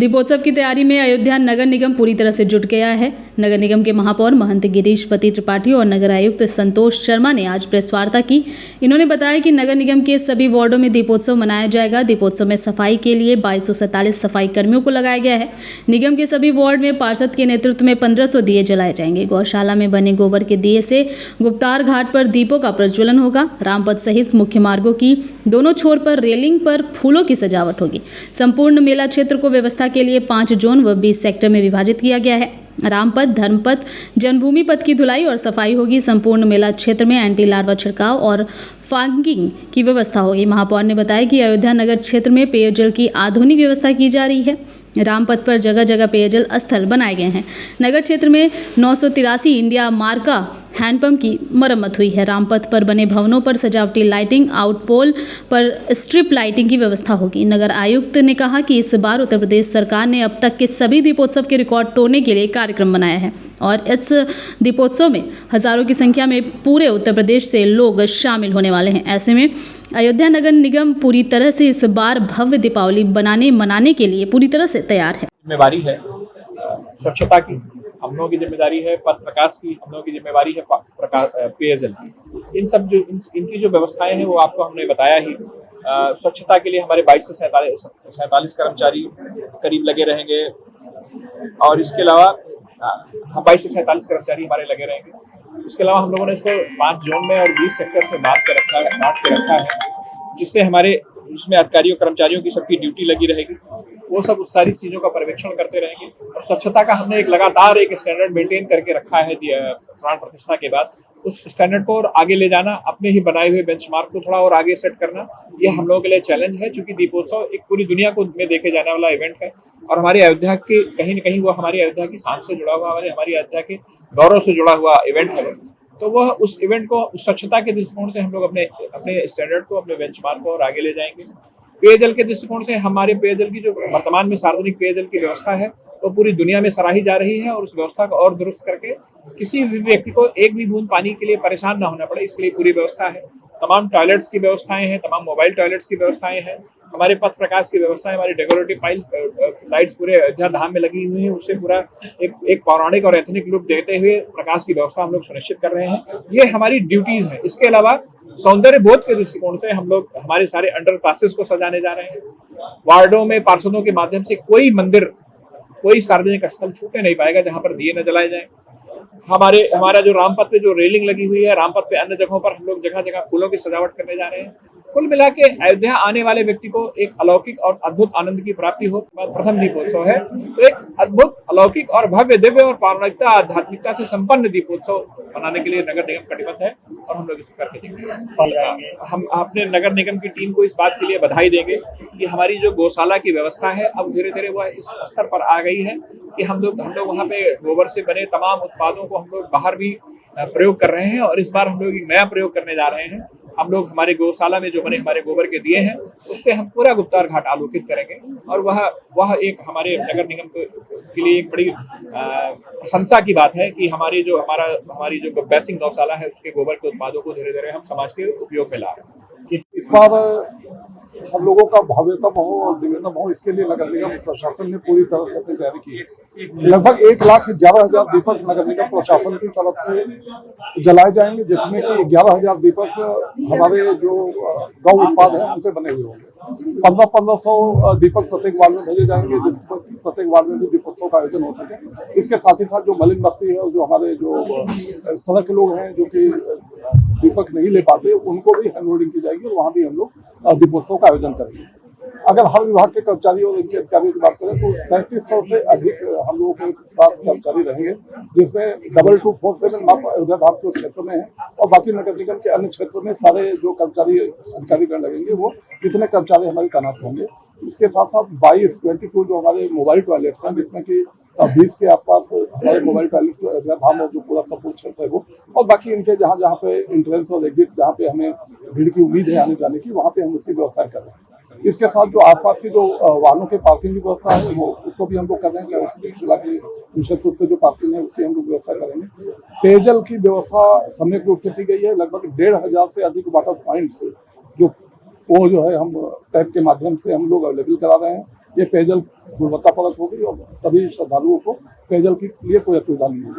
दीपोत्सव की तैयारी में अयोध्या नगर निगम पूरी तरह से जुट गया है। नगर निगम के महापौर महंत गिरीश पति त्रिपाठी और नगर आयुक्त संतोष शर्मा ने आज प्रेस वार्ता की। इन्होंने बताया कि नगर निगम के सभी वार्डों में दीपोत्सव मनाया जाएगा। दीपोत्सव में सफाई के लिए 2247 सफाई कर्मियों को लगाया गया है। निगम के सभी वार्ड में पार्षद के नेतृत्व में 1500 दिए जलाए जाएंगे। गौशाला में बने गोबर के दिए से गुप्तार घाट पर दीपों का प्रज्वलन होगा। रामपथ सहित मुख्य मार्गों की दोनों छोर पर रेलिंग पर फूलों की सजावट होगी। संपूर्ण मेला क्षेत्र को व्यवस्था के लिए 5 जोन व 20 सेक्टर में विभाजित किया गया है। रामपथ, धर्मपथ, जन्मभूमि पथ की धुलाई और सफाई होगी। संपूर्ण मेला क्षेत्र में एंटी लार्वा छिड़काव और फॉगिंग की व्यवस्था होगी। महापौर ने बताया कि अयोध्या नगर क्षेत्र में पेयजल की आधुनिक व्यवस्था की जा रही है। रामपथ पर जगह जगह पेयजल स्थल बनाए गए हैं। नगर क्षेत्र में 983 इंडिया मार्का हैंडपंप की मरम्मत हुई है। रामपथ पर बने भवनों पर सजावटी लाइटिंग, आउटपोल पर स्ट्रिप लाइटिंग की व्यवस्था होगी। नगर आयुक्त ने कहा कि इस बार उत्तर प्रदेश सरकार ने अब तक के सभी दीपोत्सव के रिकॉर्ड तोड़ने के लिए कार्यक्रम बनाया है और इस दीपोत्सव में हजारों की संख्या में पूरे उत्तर प्रदेश से लोग शामिल होने वाले हैं। ऐसे में अयोध्या नगर निगम पूरी तरह से इस बार भव्य दीपावली मनाने के लिए पूरी तरह से तैयार है। जिम्मेवारी है स्वच्छता की, हम लोगों की जिम्मेदारी है पथ प्रकाश की, हम लोगों की जिम्मेवारी है पेयजल की। इन सब इनकी जो व्यवस्थाएं हैं वो आपको हमने बताया ही। स्वच्छता के लिए हमारे 2247 कर्मचारी करीब लगे रहेंगे और इसके अलावा 2247 कर्मचारी हमारे लगे रहेंगे। इसके अलावा हम लोगों ने इसको 5 जोन में और 20 सेक्टर से बांट के रखा है, जिससे हमारे उसमें अधिकारियों कर्मचारियों की सबकी ड्यूटी लगी रहेगी। वो सब उस सारी चीज़ों का पर्यवेक्षण करते रहेंगे और स्वच्छता का हमने लगातार एक स्टैंडर्ड मेंटेन करके रखा है प्राण प्रतिष्ठा के बाद। उस स्टैंडर्ड को और आगे ले जाना, अपने ही बनाए हुए बेंचमार्क को थोड़ा और आगे सेट करना, ये हम लोगों के लिए चैलेंज है। क्योंकि दीपोत्सव एक पूरी दुनिया को में देखे जाने वाला इवेंट है और हमारी अयोध्या के कहीं न कहीं वो हमारी अयोध्या की शान से जुड़ा हुआ, हमारी अयोध्या के गौरव से जुड़ा हुआ इवेंट है। तो वह उस इवेंट को उस स्वच्छता के दृष्टिकोण से हम लोग अपने स्टैंडर्ड को, अपने बेंचमार्क को और आगे ले जाएंगे। पेयजल के दृष्टिकोण से हमारे पेयजल की जो वर्तमान में सार्वजनिक पेयजल की व्यवस्था है वो पूरी दुनिया में सराही जा रही है और उस व्यवस्था को और दुरुस्त करके किसी भी व्यक्ति को एक भी बूंद पानी के लिए परेशान ना होना पड़े, इसके लिए पूरी व्यवस्था है। तमाम टॉयलेट्स की व्यवस्थाएं हैं, तमाम मोबाइल टॉयलेट्स की व्यवस्थाएं हैं, हमारे पथ प्रकाश की व्यवस्था है, हमारी डेकोरेटिव लाइट्स पूरे अयोध्या धाम में लगी हुई है। उससे पूरा एक पौराणिक और एथनिक लुक देते हुए प्रकाश की व्यवस्था हम लोग सुनिश्चित कर रहे हैं। ये हमारी ड्यूटीज है। इसके अलावा सौंदर्य बोध के दृष्टिकोण से हम लोग हमारे सारे अंडर पासेस को सजाने जा रहे हैं। वार्डों में पार्षदों के माध्यम से कोई मंदिर, कोई सार्वजनिक स्थल छूटे नहीं पाएगा जहां पर दिए न जलाए जाए। हमारा जो रामपथ पे जो रेलिंग लगी हुई है, रामपथ पे अन्य जगहों पर हम लोग जगह जगह फूलों की सजावट करने जा रहे हैं। कुल मिला के अयोध्या आने वाले व्यक्ति को एक अलौकिक और अद्भुत आनंद की प्राप्ति हो। प्रथम दीपोत्सव है तो एक अद्भुत, अलौकिक और भव्य, दिव्य और पौराणिकता, आध्यात्मिकता से संपन्न दीपोत्सव मनाने के लिए नगर निगम कटिबद्ध है और हम लोग इसको करके देंगे। हम अपने नगर निगम की टीम को इस बात के लिए बधाई देंगे कि हमारी जो गौशाला की व्यवस्था है अब धीरे धीरे वह इस स्तर पर आ गई है कि हम लोग वहाँ पे गोबर से बने तमाम उत्पादों को हम लोग बाहर भी प्रयोग कर रहे हैं और इस बार हम लोग एक नया प्रयोग करने जा रहे हैं। हम लोग हमारे गौशाला में जो बने हमारे गोबर के दिए हैं उससे हम पूरा गुप्तार घाट आलोकित करेंगे और वह एक हमारे नगर निगम के लिए एक बड़ी प्रशंसा की बात है कि हमारी जो बेसिंग गौशाला है उसके गोबर के उत्पादों को धीरे धीरे हम समाज के उपयोग में ला रहे हैं। इस बार हम लोगों का भव्यतम हो और दिव्यतम हो, इसके लिए नगर निगम प्रशासन ने पूरी तरह से अपनी तैयारी की है। लगभग 1,11,000 दीपक नगर निगम प्रशासन की तरफ से जलाए जाएंगे, जिसमें कि 11,000 दीपक हमारे जो गौ उत्पाद हैं उनसे बने हुए होंगे। 1500 दीपक प्रत्येक वार्ड में भेजे जाएंगे, जिससे प्रत्येक वार्ड में भी दीपोत्सव का आयोजन हो सके। इसके साथ ही साथ जो मलिन बस्ती है और जो हमारे जो सड़क के लोग हैं जो कि दीपक नहीं ले पाते, उनको भी हैंड होल्डिंग की जाएगी और वहाँ भी हम लोग दीपोत्सव का आयोजन करेंगे। अगर हर विभाग के कर्मचारी और इनके अधिकारियों की बात करें तो 3700 से अधिक हम लोगों के साथ कर्मचारी रहेंगे, जिसमें 2247 मात्र अयोध्या धाम के क्षेत्र में है और बाकी नगर निगम के अन्य क्षेत्र में सारे जो कर्मचारी अधिकारीगण लगेंगे वो इतने कर्मचारी हमारे तैनात होंगे। इसके साथ साथ 22 जो हमारे मोबाइल टॉयलेट्स हैं, जिसमें कि 20 के आसपास हमारे मोबाइल टॉयलेट अयोध्या धाम और जो पूरा सपोर्ट क्षेत्र है वो, और बाकी इनके जहाँ पे इंट्रेंस और एग्जिट, जहाँ पे हमें भीड़ की उम्मीद है आने जाने की, वहाँ पे हम उसकी व्यवस्था कर रहे हैं। इसके साथ जो आसपास की जो वाहनों के पार्किंग की व्यवस्था है वो उसको भी हम लोग कर रहे हैं, चाहे विशेष रूप से जो पार्किंग है उसकी हम लोग व्यवस्था करेंगे। पेयजल की व्यवस्था सम्यक रूप से की गई है। लगभग 1,500 से अधिक वाटर पॉइंट्स जो है हम टैप के माध्यम से हम लोग अवेलेबल करा रहे हैं। ये पेयजल गुणवत्तापरक होगी और सभी श्रद्धालुओं को पेयजल के लिए कोई असुविधा नहीं होगी।